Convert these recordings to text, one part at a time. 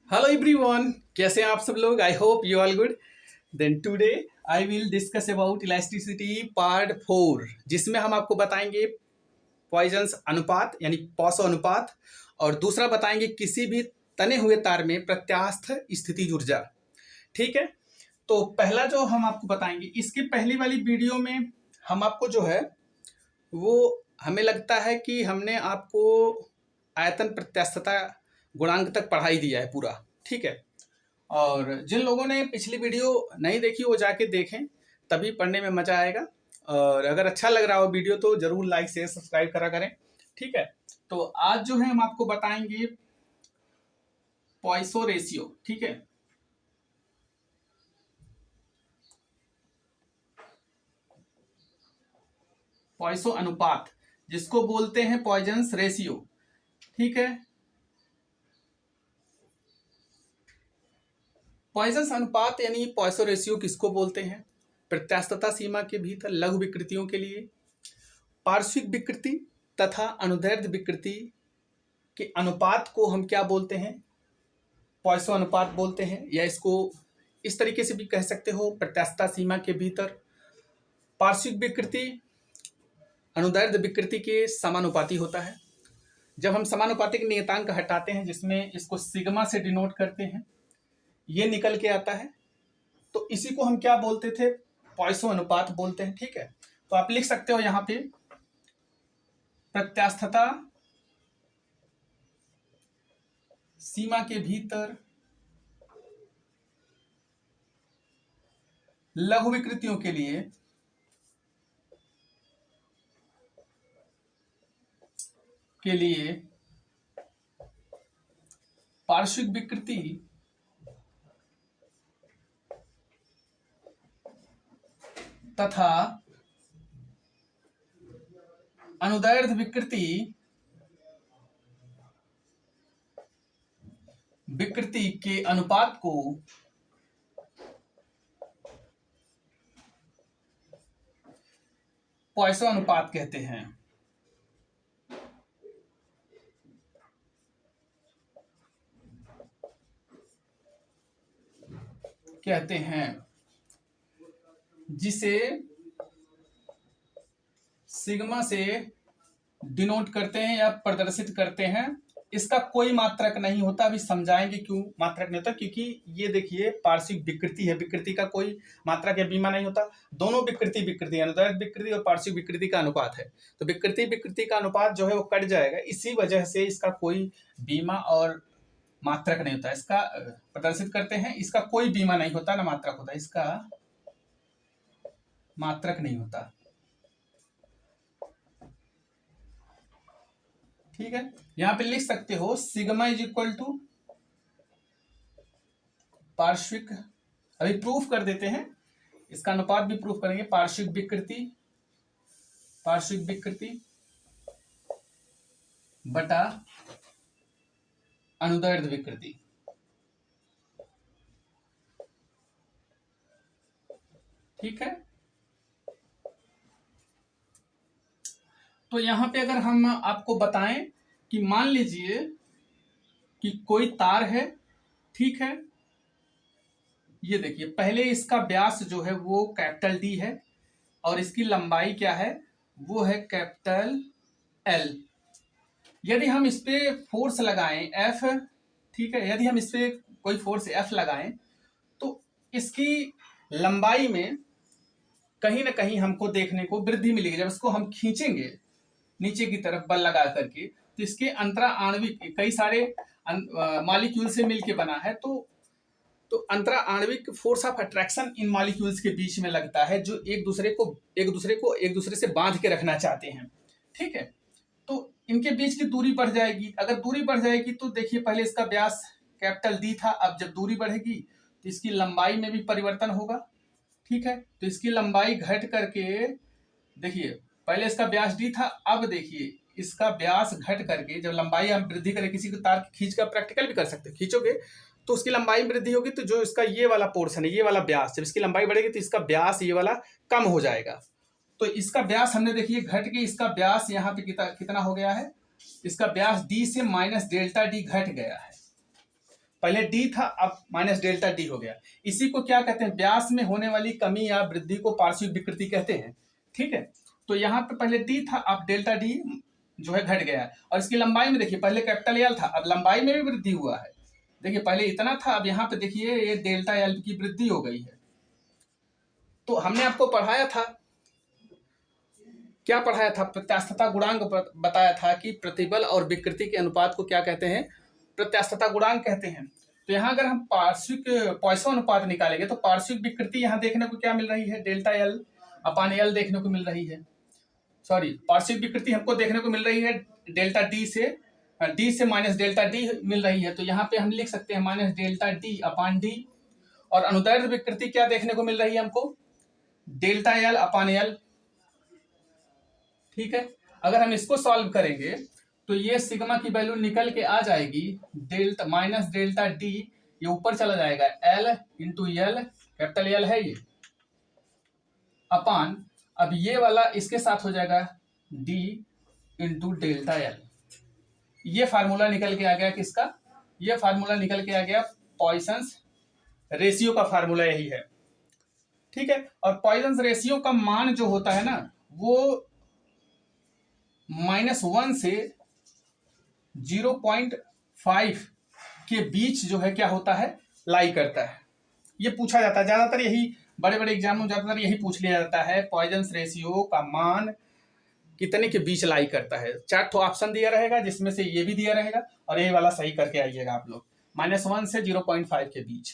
Hello everyone, कैसे हैं आप सब लोग। I hope you all good. Then today I will discuss about elasticity part 4, जिसमें हम आपको बताएंगे पॉइजन्स अनुपात यानी पॉसो अनुपात, और दूसरा बताएंगे किसी भी तने हुए तार में प्रत्यास्थ स्थितिज ऊर्जा। ठीक है, तो पहला जो हम आपको बताएंगे, इसकी पहली वाली वीडियो में हम आपको जो है वो हमें लगता है कि हमने आपको आयतन प्रत्यास्थता गुणांक तक पढ़ाई दिया है पूरा। ठीक है, और जिन लोगों ने पिछली वीडियो नहीं देखी वो जाके देखें, तभी पढ़ने में मजा आएगा। और अगर अच्छा लग रहा हो वीडियो तो जरूर लाइक शेयर सब्सक्राइब करा करें। ठीक है, तो आज जो है हम आपको बताएंगे पॉइसो रेशियो। ठीक है, पॉइसो अनुपात, जिसको बोलते हैं पॉइजन्स रेशियो। ठीक है, पॉइजन्स अनुपात यानी पॉइसो रेशियो किसको बोलते हैं? प्रत्यास्थता सीमा के भीतर लघु विकृतियों के लिए पार्श्विक विकृति तथा अनुदैर्ध्य विकृति के अनुपात को हम क्या बोलते हैं? पॉइसो अनुपात बोलते हैं। या इसको इस तरीके से भी कह सकते हो, प्रत्यास्थता सीमा के भीतर पार्श्विक विकृति अनुदैर्ध्य विकृति के समानुपाती होता है। जब हम समानुपातिक नियतांक हटाते हैं, जिसमें इसको सिग्मा से डिनोट करते हैं, ये निकल के आता है, तो इसी को हम क्या बोलते थे? पॉइसो अनुपात बोलते हैं। ठीक है, तो आप लिख सकते हो यहां पे प्रत्यास्थता सीमा के भीतर लघु विकृतियों के लिए पार्श्विक विकृति तथा अनुदैर्ध्य विकृति के अनुपात को पॉइसो अनुपात कहते हैं। जिसे सिग्मा से डिनोट करते हैं या प्रदर्शित करते हैं। इसका कोई मात्रक नहीं होता। अभी समझाएंगे क्यों मात्रक नहीं होता, क्योंकि ये देखिए पार्श्विक विकृति है, विकृति का कोई मात्रक या बीमा नहीं होता। दोनों विकृति अनुदैर्ध्य विकृति और पार्श्विक विकृति का अनुपात है, तो विकृति का अनुपात जो है वो कट जाएगा। इसी वजह से इसका कोई बीमा और मात्रक नहीं होता। इसका प्रदर्शित करते हैं, इसका कोई बीमा नहीं होता, ना मात्रक होता, इसका मात्रक नहीं होता। ठीक है, यहां पे लिख सकते हो सिग्मा इज इक्वल टू पार्श्विक, अभी प्रूफ कर देते हैं, इसका अनुपात भी प्रूफ करेंगे। पार्श्विक विकृति बटा अनुदैर्ध्य विकृति। ठीक है, तो यहां पे अगर हम आपको बताएं कि मान लीजिए कि कोई तार है। ठीक है, ये देखिए, पहले इसका व्यास जो है वो कैपिटल डी है और इसकी लंबाई क्या है? वो है कैपिटल एल। यदि हम इस पे फोर्स लगाएं एफ, ठीक है, यदि हम इस पे कोई फोर्स एफ लगाएं तो इसकी लंबाई में कहीं ना कहीं हमको देखने को वृद्धि मिलेगी। जब इसको हम खींचेंगे नीचे की तरफ बल लगा करके, तो इसके अंतरा आणविक कई सारे मॉलिक्यूल से मिलके बना है, तो अंतरा आणविक force of attraction in molecules के बीच में लगता है, जो एक दूसरे से बांध के रखना चाहते हैं। ठीक है, तो इनके बीच की दूरी बढ़ जाएगी। अगर दूरी बढ़ जाएगी तो देखिए, पहले इसका व्यास कैपिटल डी था, अब जब दूरी बढ़ेगी तो इसकी लंबाई में भी परिवर्तन होगा। ठीक है, तो इसकी लंबाई घट करके, देखिए पहले इसका व्यास डी था, अब देखिए इसका व्यास घट करके, जब लंबाई हम वृद्धि करें, किसी को तार खींच कर प्रैक्टिकल भी कर सकते हैं, खींचोगे तो उसकी लंबाई में वृद्धि होगी, तो जो इसका ये वाला पोर्शन है, ये वाला व्यास, जब इसकी लंबाई बढ़ेगी तो इसका व्यास ये वाला कम हो जाएगा। तो इसका व्यास हमने देखिए घट के, इसका व्यास यहाँ पे कितना हो गया है? इसका व्यास डी से माइनस डेल्टा डी घट गया है। पहले डी था, अब माइनस डेल्टा डी हो गया। इसी को क्या कहते हैं, व्यास में होने वाली कमी या वृद्धि को पार्श्विक विकृति कहते हैं। ठीक है, तो यहाँ पे पहले डी था, अब डेल्टा डी जो है घट गया है। और इसकी लंबाई में देखिए, पहले कैपिटल एल था, अब लंबाई में भी वृद्धि हुआ है। देखिए पहले इतना था, अब यहाँ पे देखिए ये डेल्टा एल की वृद्धि हो गई है। तो हमने आपको पढ़ाया था, क्या पढ़ाया था, प्रत्यास्थता गुणांक बताया था कि प्रतिबल और विकृति के अनुपात को क्या कहते हैं, प्रत्यास्थता गुणांक कहते हैं। तो यहाँ अगर हम पार्श्विक पॉइसन अनुपात निकालेंगे तो पार्श्विक विकृति यहाँ देखने को क्या मिल रही है, डेल्टा एल अपान एल देखने को मिल रही है। सॉरी, पार्श्विक विकृति हमको देखने को मिल रही है डेल्टा डी से माइनस डेल्टा डी मिल रही है। तो यहाँ पे हम लिख सकते हैं माइनस डेल्टा डी अपान डी। और अनुदैर्ध्य विकृति क्या देखने को मिल रही है हमको, डेल्टा एल अपान एल। ठीक है, अगर हम इसको सॉल्व करेंगे तो ये सिग्मा की वैल्यू निकल के आ जाएगी डेल्टा माइनस डेल्टा डी, ये ऊपर चला जाएगा L into L, capital L है ये, अपान अब ये वाला इसके साथ हो जाएगा डी इंटू डेल्टा एल। ये फार्मूला निकल के आ गया किसका, ये फार्मूला निकल के आ गया पॉइसंस रेशियो का फार्मूला यही है। ठीक है, और पॉइसंस रेशियो का मान जो होता है ना वो -1 से 0.5 के बीच जो है क्या होता है, लाई करता है। ये पूछा जाता है ज्यादातर, यही बड़े बड़े एग्जाम में ज्यादातर यही पूछ लिया जाता है, पॉइसंस रेशियो का मान कितने के बीच लाई करता है। 4 तो ऑप्शन दिया रहेगा जिसमें से ये भी दिया रहेगा और ये वाला सही करके आइएगा आप लोग, -1 से 0.5 के बीच।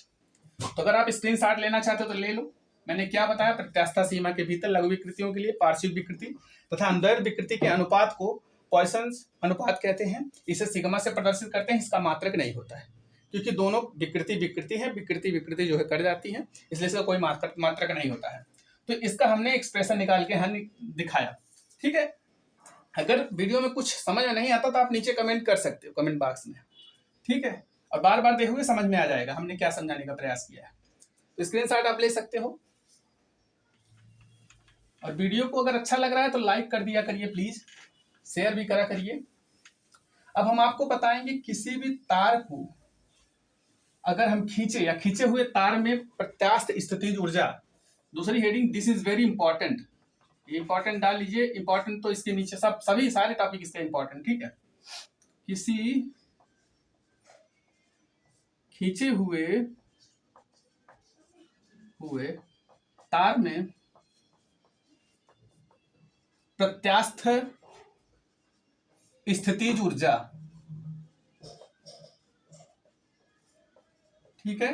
तो अगर आप स्क्रीनशॉट लेना चाहते हो तो ले लो। मैंने क्या बताया, प्रत्यास्थता सीमा के भीतर लघु विकृतियों के लिए पार्श्विक विकृति तथा अनुदैर्ध्य विकृति के अनुपात को पॉइसंस अनुपात कहते हैं। इसे सिग्मा से प्रदर्शित करते हैं, इसका मात्रक नहीं होता है क्योंकि दोनों विकृति है, विकृति जो है कर जाती है, इसलिए इसका कोई मात्रक नहीं होता है। तो इसका हमने एक्सप्रेशन निकाल के हमने दिखाया। ठीक है, अगर वीडियो में कुछ समझ में नहीं आता तो आप नीचे कमेंट कर सकते हो कमेंट बॉक्स में। ठीक है, और बार बार देखोगे समझ में आ जाएगा हमने क्या समझाने का प्रयास किया है। तो स्क्रीनशॉट आप ले सकते हो, और वीडियो को अगर अच्छा लग रहा है तो लाइक कर दिया करिए प्लीज, शेयर भी करा करिए। अब हम आपको बताएंगे किसी भी तार को अगर हम खींचे या खींचे हुए तार में प्रत्यास्थ स्थितिज ऊर्जा, दूसरी heading this is very important, important डाल लीजिए, इंपॉर्टेंट तो इसके नीचे सभी सारे टॉपिक इसके इंपॉर्टेंट। ठीक है, किसी खींचे हुए तार में प्रत्यास्थ स्थितिज ऊर्जा, ठीक है,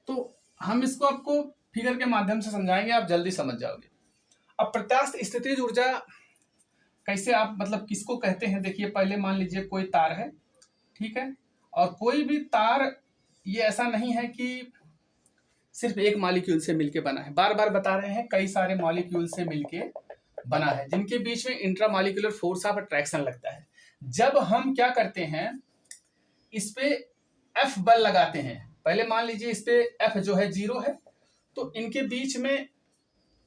तो हम इसको आपको फिगर के माध्यम से समझाएंगे, आप जल्दी समझ जाओगे। अब प्रत्यास्थ स्थितिज ऊर्जा कैसे आप मतलब किसको कहते हैं, देखिए पहले मान लीजिए कोई तार है, ठीक है, और कोई भी तार ये ऐसा नहीं है कि सिर्फ एक मॉलिक्यूल से मिलके बना है, बार बार बता रहे हैं कई सारे मॉलिक्यूल से मिलके बना है जिनके बीच में इंट्रामॉलिक्यूलर फोर्स ऑफ अट्रैक्शन लगता है। जब हम क्या करते हैं, इस पे एफ बल लगाते हैं, पहले मान लीजिए इस पे एफ जो है 0 है, तो इनके बीच में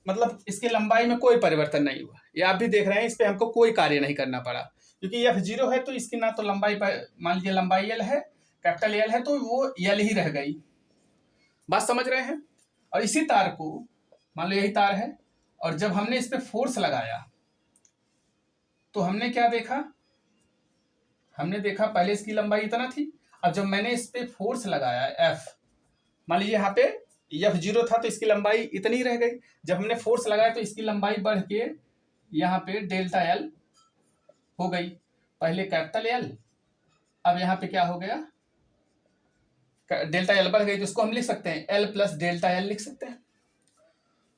मतलब इसकी लंबाई में कोई परिवर्तन नहीं हुआ, ये आप भी देख रहे हैं, इस पे हमको कोई कार्य नहीं करना पड़ा क्योंकि एफ 0 है, तो इसकी ना तो लंबाई मान लीजिए लंबाई एल है, कैपिटल एल है, तो वो एल ही रह गई। बात समझ रहे हैं। और इसी तार को मान लो यही तार है, और जब हमने इस पे फोर्स लगाया तो हमने क्या देखा, हमने देखा पहले इसकी लंबाई इतना थी, अब जब मैंने इस पे फोर्स लगाया एफ, मान लीजिए यहाँ पे एफ 0 था तो इसकी लंबाई इतनी रह गई, जब हमने फोर्स लगाया तो इसकी लंबाई बढ़ के यहाँ पे डेल्टा एल हो गई, पहले कैपिटल एल, अब यहाँ पे क्या हो गया डेल्टा एल बढ़ गई, तो इसको हम लिख सकते हैं एल प्लस डेल्टा एल लिख सकते हैं।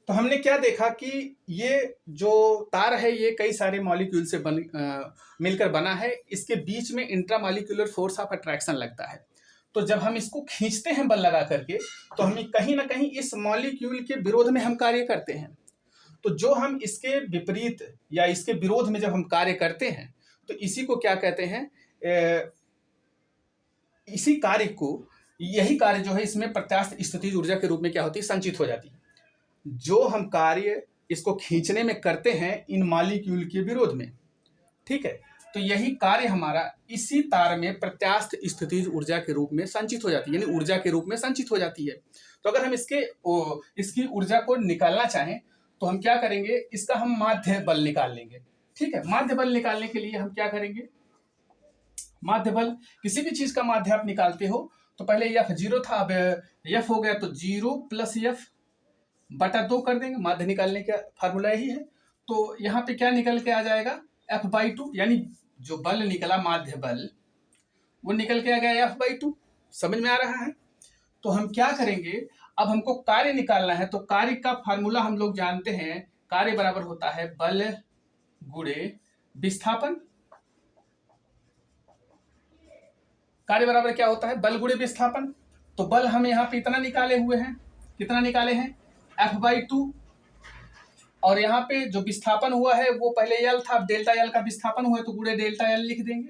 तो हमने क्या देखा कि ये जो तार है ये कई सारे मॉलिक्यूल से मिलकर बना है, इसके बीच में इंट्रामॉलिक्यूलर फोर्स ऑफ अट्रैक्शन लगता है। तो जब हम इसको खींचते हैं बल लगा करके, तो हमें कहीं ना कहीं इस मॉलिक्यूल के विरोध में हम कार्य करते हैं। तो जो हम इसके विपरीत या इसके विरोध में जब हम कार्य करते हैं तो इसी को क्या कहते हैं, इसी कार्य को, यही कार्य जो है इसमें प्रत्यास्थ स्थितिज ऊर्जा के रूप में क्या होती है, संचित हो जाती है। जो हम कार्य इसको खींचने में करते हैं इन मॉलिक्यूल के विरोध में, ठीक है। तो यही कार्य हमारा इसी तार में प्रत्यास्थ स्थितिज ऊर्जा के रूप में संचित हो जाती है, यानी ऊर्जा के रूप में संचित हो जाती है। तो अगर हम इसकी ऊर्जा को निकालना चाहें तो हम क्या करेंगे, इसका हम माध्य बल निकाल लेंगे। ठीक है, माध्य बल निकालने के लिए हम क्या करेंगे, माध्य बल, किसी भी चीज का माध्य आप निकालते हो तो पहले एफ 0 था, अब एफ हो गया तो 0 + एफ बटा 2 कर देंगे। माध्य निकालने का फार्मूला यही है। तो यहाँ पे क्या निकल के आ जाएगा, F/2, यानी जो बल निकला माध्य बल वो निकल के आ गया F/2। समझ में आ रहा है। तो हम क्या करेंगे, अब हमको कार्य निकालना है, तो कार्य का फार्मूला हम लोग जानते हैं, कार्य बराबर होता है बल गुणे विस्थापन। कार्य बराबर क्या होता है, बल गुणे विस्थापन। तो बल हम यहाँ पे इतना निकाले हुए हैं, कितना निकाले हैं, F/2, और यहाँ पे जो विस्थापन हुआ है वो पहले L था, अब डेल्टा L का विस्थापन हुआ है तो गुणे डेल्टा L लिख देंगे।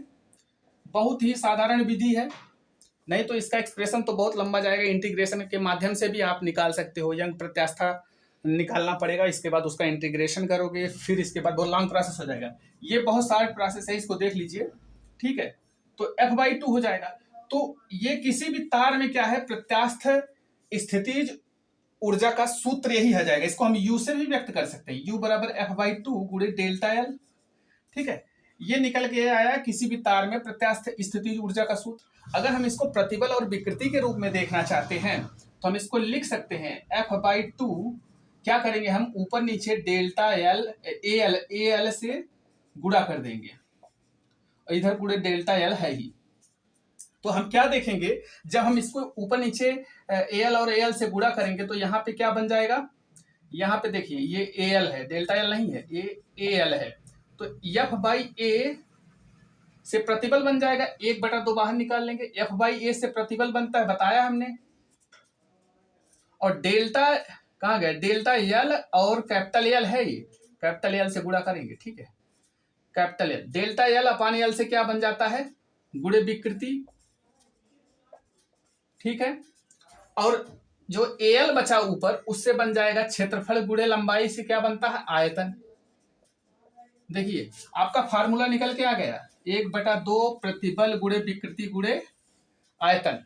बहुत ही साधारण विधि है, नहीं तो इसका एक्सप्रेशन तो बहुत लंबा जाएगा। इंटीग्रेशन के माध्यम से भी आप निकाल सकते हो, यंग प्रत्यास्था निकालना पड़ेगा, इसके बाद उसका इंटीग्रेशन करोगे, फिर इसके बाद बहुत लॉन्ग प्रोसेस हो जाएगा। ये बहुत सारे प्रोसेस है, इसको देख लीजिए। ठीक है, तो F/2 हो जाएगा। तो ये किसी भी तार में क्या है, प्रत्यास्थ स्थितिज ऊर्जा का सूत्र यही आ जाएगा। इसको हम U से भी व्यक्त कर सकते हैं, U बराबर F/2 गुणे डेल्टा L। ठीक है, ये निकल के आया किसी भी तार में प्रत्यास्थ स्थितिज ऊर्जा का सूत्र। अगर हम इसको प्रतिबल और विकृति के रूप में देखना चाहते हैं तो हम इसको लिख सकते हैं F/2, क्या करेंगे हम, ऊपर नीचे डेल्टा L AL से गुणा कर देंगे, और इधर गुणे डेल्टा L है ही। तो हम क्या देखेंगे, जब हम इसको ऊपर नीचे AL और AL से गुणा करेंगे तो यहाँ पे क्या बन जाएगा, यहाँ पे देखिए ये AL है, डेल्टा L नहीं है, ये AL है। तो F/A से प्रतिबल बन जाएगा, 1/2 बाहर निकाल लेंगे, F/A से प्रतिबल बनता है, बताया हमने। और डेल्टा कहाँ गया, डेल्टा L और कैपिटल L है, ये कैपिटल L से गुणा करेंगे। ठीक है, कैपिटल L, डेल्टा L/L से क्या बन जाता है, गुणे विकृति। ठीक है, और जो AL बचा ऊपर उससे बन जाएगा क्षेत्रफल गुणे लंबाई से क्या बनता है, आयतन। देखिए आपका फार्मूला निकल के आ गया, 1/2 प्रतिबल गुणे विकृति गुणे आयतन,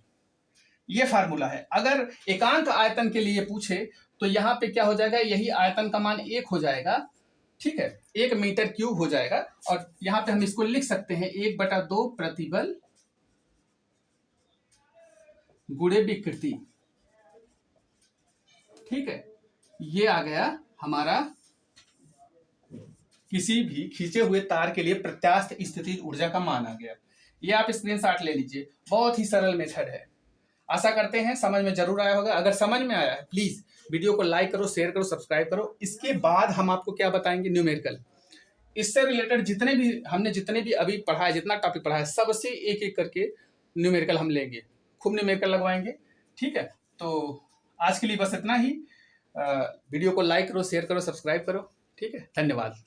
ये फार्मूला है। अगर एकांक आयतन के लिए पूछे तो यहाँ पे क्या हो जाएगा, यही आयतन का मान 1 हो जाएगा। ठीक है, 1 मीटर क्यूब हो जाएगा, और यहाँ पे हम इसको लिख सकते हैं 1/2 प्रतिबल गुणे विकृति। ठीक है, ये आ गया हमारा किसी भी खींचे हुए तार के लिए प्रत्यास्थ स्थितिज ऊर्जा का मान आ गया। ये आप स्क्रीनशॉट ले लीजिए, बहुत ही सरल मेथड है। आशा करते हैं समझ में जरूर आया होगा। अगर समझ में आया है प्लीज वीडियो को लाइक करो, शेयर करो, सब्सक्राइब करो। इसके बाद हम आपको क्या बताएंगे, न्यूमेरिकल। इससे रिलेटेड जितने भी अभी पढ़ा है, जितना टॉपिक पढ़ा है, सबसे एक एक करके न्यूमेरिकल हम लेंगे, खूब न्यूमेरिकल लगवाएंगे। ठीक है, तो आज के लिए बस इतना ही। वीडियो को लाइक करो, शेयर करो, सब्सक्राइब करो। ठीक है, धन्यवाद।